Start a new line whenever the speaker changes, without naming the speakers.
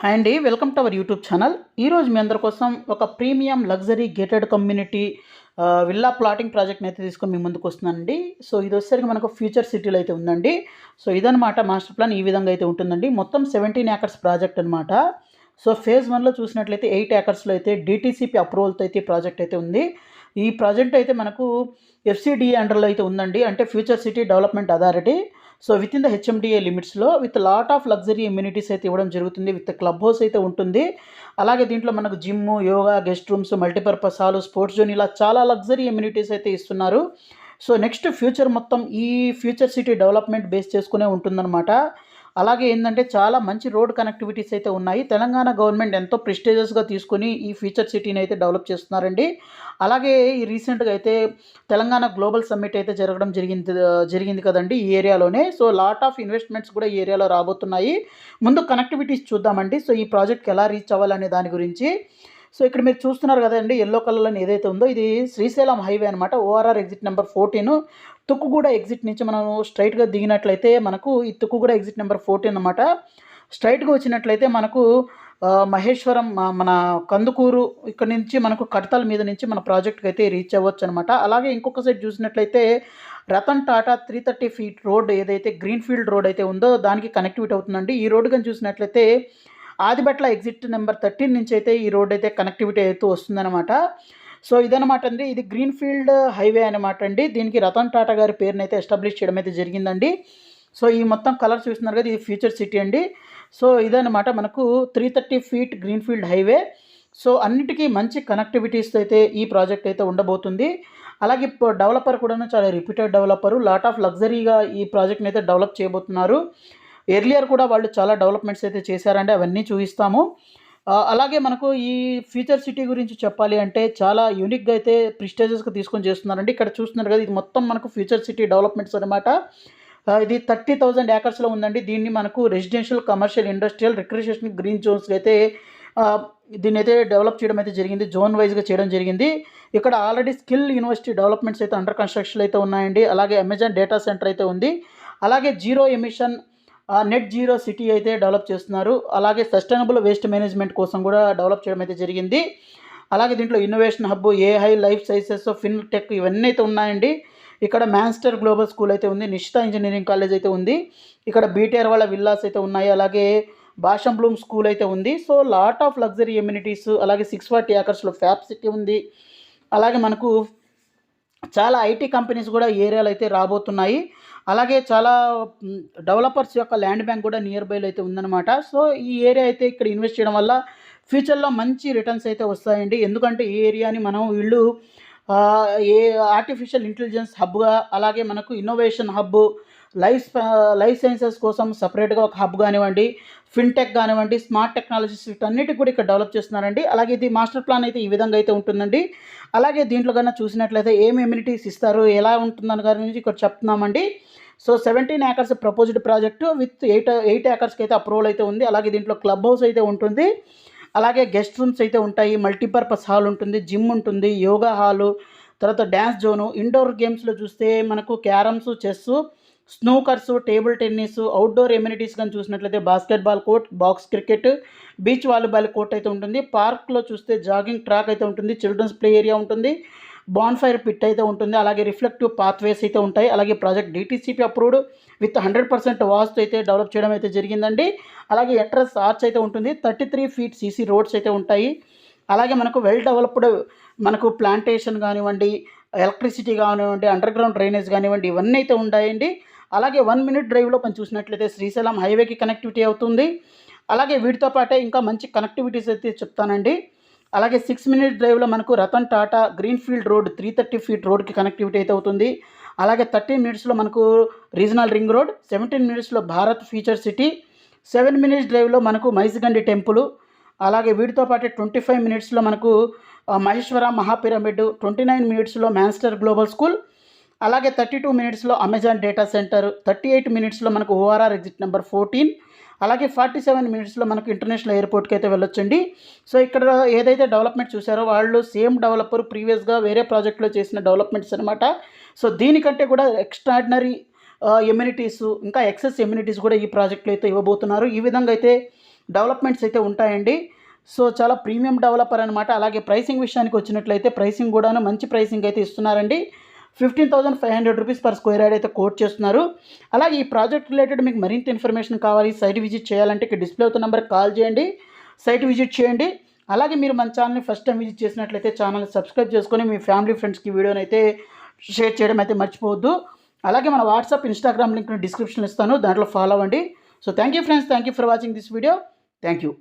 Hi అండి, welcome to our YouTube channel. ఈరోజు మీ అందరి కోసం ఒక premium luxury gated community villa plotting ప్రాజెక్ట్ని అయితే తీసుకొని మీ ముందుకు వస్తున్నానండి. సో ఇది వచ్చేసరికి మనకు ఫ్యూచర్ సిటీలో అయితే ఉందండి. సో ఇదనమాట మాస్టర్ ప్లాన్. ఈ విధంగా అయితే ఉంటుందండి. మొత్తం 17 ఏకర్స్ ప్రాజెక్ట్ అనమాట. సో ఫేజ్ 1లో చూసినట్లయితే 8 ఏకర్స్లో అయితే డిటీసీపీ అప్రూవల్తో అయితే ప్రాజెక్ట్ అయితే ఉంది. ఈ ప్రాజెక్ట్ అయితే మనకు ఎఫ్సిడిఏ అండర్లో అయితే ఉందండి, అంటే future city development authority. So within the HMDA లిమిట్స్లో with lot of luxury amenities అయితే ఇవ్వడం జరుగుతుంది. విత్ క్లబ్ హౌస్ అయితే ఉంటుంది. అలాగే దీంట్లో మనకు gym, yoga, guest rooms, multipurpose hall, sports zone, ఇలా చాలా లగ్జరీ ఎమ్యూనిటీస్ అయితే ఇస్తున్నారు. సో నెక్స్ట్ ఫ్యూచర్ మొత్తం ఈ ఫ్యూచర్ సిటీ డెవలప్మెంట్ బేస్ చేసుకునే ఉంటుందన్నమాట. అలాగే ఏంటంటే చాలా మంచి రోడ్ కనెక్టివిటీస్ అయితే ఉన్నాయి. తెలంగాణ గవర్నమెంట్ ఎంతో ప్రెస్టీజియస్గా తీసుకొని ఈ ఫ్యూచర్ సిటీని అయితే డెవలప్ చేస్తున్నారండి. అలాగే ఈ రీసెంట్గా అయితే తెలంగాణ గ్లోబల్ సమ్మిట్ అయితే జరగడం జరిగింది కదండి ఈ ఏరియాలోనే. సో లాట్ ఆఫ్ ఇన్వెస్ట్మెంట్స్ కూడా ఈ ఏరియాలో రాబోతున్నాయి. ముందు కనెక్టివిటీస్ చూద్దామండి. సో ఈ ప్రాజెక్ట్కి ఎలా రీచ్ అవ్వాలనే దాని గురించి. సో ఇక్కడ మీరు చూస్తున్నారు కదండి, ఎల్లో కలర్లో ఏదైతే ఉందో ఇది శ్రీశైలం హైవే అనమాట. ORR exit number 14, Tukkuguda exit నుంచి మనం స్ట్రైట్గా దిగినట్లయితే మనకు ఈ తుక్కుగూడ ఎగ్జిట్ నెంబర్ 14 అనమాట. స్ట్రైట్గా వచ్చినట్లయితే మనకు మహేశ్వరం, మన కందుకూరు, ఇక్కడ నుంచి మనకు కడతాల మీద నుంచి మన ప్రాజెక్ట్కి అయితే రీచ్ అవ్వచ్చు అనమాట. అలాగే ఇంకొక సైడ్ చూసినట్లయితే రతన్ టాటా 330 ఫీట్ రోడ్ ఏదైతే గ్రీన్ ఫీల్డ్ రోడ్ అయితే ఉందో దానికి కనెక్టివిటీ అవుతుందండి. ఈ రోడ్ కానీ చూసినట్లయితే ఆదిబట్ల ఎగ్జిట్ నెంబర్ 13 నుంచి అయితే ఈ రోడ్ అయితే కనెక్టివిటీ అయితే వస్తుందన్నమాట. సో ఇదనమాట అండి, ఇది గ్రీన్ ఫీల్డ్ హైవే అనమాట అండి. దీనికి రతన్ టాటా గారి పేరుని అయితే ఎస్టాబ్లిష్ చేయడం అయితే జరిగిందండి. సో ఈ మొత్తం కలర్ చూస్తున్నారు కదా, ఇది ఫ్యూచర్ సిటీ అండి. సో ఇదనమాట మనకు 330 feet green field highway. So అన్నిటికీ మంచి కనెక్టివిటీస్ అయితే ఈ ప్రాజెక్ట్ అయితే ఉండబోతుంది. అలాగే ఇప్పుడు డెవలపర్ కూడా చాలా రిప్యూటెడ్ డెవలపరు, లాట్ ఆఫ్ లగ్జరీగా ఈ ప్రాజెక్ట్ని అయితే డెవలప్ చేయబోతున్నారు. ఎర్లియర్ కూడా వాళ్ళు చాలా డెవలప్మెంట్స్ అయితే చేశారండి, అవన్నీ చూపిస్తాము. అలాగే మనకు ఈ ఫ్యూచర్ సిటీ గురించి చెప్పాలి అంటే చాలా యూనిక్గా అయితే ప్రిస్టేజెస్గా తీసుకొని చేస్తున్నారండి. ఇక్కడ చూస్తున్నారు కదా, ఇది మొత్తం మనకు ఫ్యూచర్ సిటీ డెవలప్మెంట్స్ అనమాట. ఇది 30,000 ఏకర్స్లో ఉందండి. దీన్ని మనకు residential, commercial, industrial, recreation, green Jones అయితే దీన్ని అయితే డెవలప్ చేయడం అయితే జరిగింది. జోన్ వైజ్గా చేయడం జరిగింది. ఇక్కడ ఆల్రెడీ స్కిల్ యూనివర్సిటీ డెవలప్మెంట్స్ అయితే అండర్ కన్స్ట్రక్షన్ అయితే ఉన్నాయండి. అలాగే అమెజాన్ డేటా సెంటర్ అయితే ఉంది. అలాగే zero emission net zero city అయితే డెవలప్ చేస్తున్నారు. అలాగే సస్టైనబుల్ వేస్ట్ మేనేజ్మెంట్ కోసం కూడా డెవలప్ చేయడం అయితే జరిగింది. అలాగే దీంట్లో innovation hub, AI, life sciences, fintech ఇవన్నీ అయితే ఉన్నాయండి. ఇక్కడ మాన్స్టర్ గ్లోబల్ స్కూల్ అయితే ఉంది. నిషిత ఇంజనీరింగ్ కాలేజ్ అయితే ఉంది. ఇక్కడ బీటీఆర్ వాళ్ళ విల్లాస్ అయితే ఉన్నాయి. అలాగే భాషం బ్లూమ్ స్కూల్ అయితే ఉంది. So lot of luxury amenities. అలాగే 640 ఏకర్స్లో ఫ్యాబ్ సిటీ ఉంది. అలాగే మనకు చాలా ఐటీ కంపెనీస్ కూడా ఈ ఏరియాలో అయితే రాబోతున్నాయి. అలాగే చాలా డెవలపర్స్ యొక్క ల్యాండ్ బ్యాంక్ కూడా నియర్ బైలో అయితే ఉందన్నమాట. సో ఈ ఏరియా అయితే ఇక్కడ ఇన్వెస్ట్ చేయడం వల్ల ఫ్యూచర్లో మంచి రిటర్న్స్ అయితే వస్తాయండి. ఎందుకంటే ఈ ఏరియాని మనం వీళ్ళు ఏ ఆర్టిఫిషియల్ ఇంటెలిజెన్స్ హబ్గా, అలాగే మనకు ఇన్నోవేషన్ హబ్, లైఫ్ సైన్సెస్ కోసం సపరేట్గా ఒక హబ్ కానివ్వండి, ఫిన్టెక్ కానివ్వండి, స్మార్ట్ టెక్నాలజీస్, వీటన్నిటి కూడా ఇక్కడ డెవలప్ చేస్తున్నారండి. అలాగే ఇది మాస్టర్ ప్లాన్ అయితే ఈ విధంగా అయితే ఉంటుందండి. అలాగే దీంట్లో కన్నా చూసినట్లయితే ఏం ఎమ్యూనిటీస్ ఇస్తారు, ఎలా ఉంటుందని గురించి ఇక్కడ చెప్తున్నామండి. So 17 acres proposed project with 8 ఏకర్స్కి అయితే అప్రూవల్ అయితే ఉంది. అలాగే దీంట్లో క్లబ్ హౌస్ అయితే ఉంటుంది. అలాగే గెస్ట్ రూమ్స్ అయితే ఉంటాయి, మల్టీపర్పస్ హాల్ ఉంటుంది, జిమ్ ఉంటుంది, యోగా హాలు, తర్వాత డ్యాన్స్ జోను, ఇండోర్ గేమ్స్లో చూస్తే మనకు carroms, chess, snookers, table tennis, outdoor amenities కానీ చూసినట్లయితే basketball court, box cricket, beach volleyball court అయితే ఉంటుంది. పార్క్లో చూస్తే జాగింగ్ ట్రాక్ అయితే ఉంటుంది, చిల్డ్రన్స్ ప్లే ఏరియా ఉంటుంది, బాన్ఫైర్ పిట్ అయితే ఉంటుంది. అలాగే రిఫ్లెక్టివ్ పాత్వేస్ అయితే ఉంటాయి. అలాగే ప్రాజెక్ట్ డిటీసీపీ అప్రూవ్డ్ విత్ 100% వాస్తు అయితే డెవలప్ చేయడం అయితే జరిగిందండి. అలాగే ఎంట్రన్స్ ఆర్చ్ అయితే ఉంటుంది. 33 ఫీట్ సీసీ రోడ్స్ అయితే ఉంటాయి. అలాగే మనకు వెల్ డెవలప్డ్ మనకు ప్లాంటేషన్ కానివ్వండి, ఎలక్ట్రిసిటీ కానివ్వండి, అండర్ గ్రౌండ్ డ్రైనేజ్ కానివ్వండి, ఇవన్నీ అయితే ఉంటాయండి. అలాగే 1 మినిట్ డ్రైవ్లో మనం చూసినట్లయితే శ్రీశైలం హైవేకి కనెక్టివిటీ అవుతుంది. అలాగే వీటితో పాటే ఇంకా మంచి కనెక్టివిటీస్ అయితే చెప్తానండి. అలాగే 6 మినిట్ డ్రైవ్లో మనకు Ratan Tata green field road 330 feet రోడ్కి కనెక్టివిటీ అయితే అవుతుంది. అలాగే 30 మినిట్స్లో మనకు రీజనల్ రింగ్ రోడ్, 17 మినిట్స్లో భారత్ ఫ్యూచర్ సిటీ, 7 మినిట్స్ డ్రైవ్లో మనకు మైసిగండి టెంపుల్. అలాగే వీటితో పాటు 25 మినిట్స్లో మనకు మహేశ్వర మహాపిరమిడ్, 29 మినిట్స్లో మాన్స్టర్ గ్లోబల్ స్కూల్, అలాగే 32 మినిట్స్లో అమెజాన్ డేటా సెంటర్, 38 మినిట్స్లో మనకు ఓఆర్ఆర్ ఎగ్జిట్ నెంబర్ 14, అలాగే 47 మినిట్స్లో మనకు ఇంటర్నేషనల్ ఎయిర్పోర్ట్కి అయితే వెళ్ళొచ్చండి. సో ఇక్కడ ఏదైతే డెవలప్మెంట్ చూసారో వాళ్ళు సేమ్ డెవలపర్ ప్రీవియస్గా వేరే ప్రాజెక్ట్లో చేసిన డెవలప్మెంట్స్ అనమాట. సో దీనికంటే కూడా ఎక్స్ట్రాడినరీ ఎమ్యూనిటీస్, ఇంకా ఎక్సెస్ ఎమ్యూనిటీస్ కూడా ఈ ప్రాజెక్ట్లో అయితే ఇవ్వబోతున్నారు. ఈ విధంగా అయితే డెవలప్మెంట్స్ అయితే ఉంటాయండి. సో చాలా ప్రీమియం డెవలపర్ అనమాట. అలాగే ప్రైసింగ్ విషయానికి వచ్చినట్లయితే ప్రైసింగ్ కూడాను మంచి ప్రైసింగ్ అయితే ఇస్తున్నారండి. 15,500 రూపీస్ పర్ స్క్వేర్ యార్డ్ అయితే కోట్ చేస్తున్నారు. అలాగే ఈ ప్రాజెక్ట్ రిలేటెడ్ మీకు మరింత ఇన్ఫర్మేషన్ కావాలి, సైట్ విజిట్ చేయాలంటే ఇక్కడ డిస్ప్లే అవుతున్న నెంబర్కి కాల్ చేయండి, సైట్ విజిట్ చేయండి. అలాగే మీరు మన ఛానల్ని ఫస్ట్ టైం విజిట్ చేసినట్లయితే ఛానల్ని సబ్స్క్రైబ్ చేసుకొని మీ ఫ్యామిలీ ఫ్రెండ్స్కి వీడియోని అయితే షేర్ చేయడం అయితే మర్చిపోవద్దు. అలాగే మన వాట్సాప్, ఇన్స్టాగ్రామ్ లింక్ని డిస్క్రిప్షన్లో ఇస్తాను, దాంట్లో ఫాలో అవ్వండి. So thank you friends, thank you for watching this video. Thank you.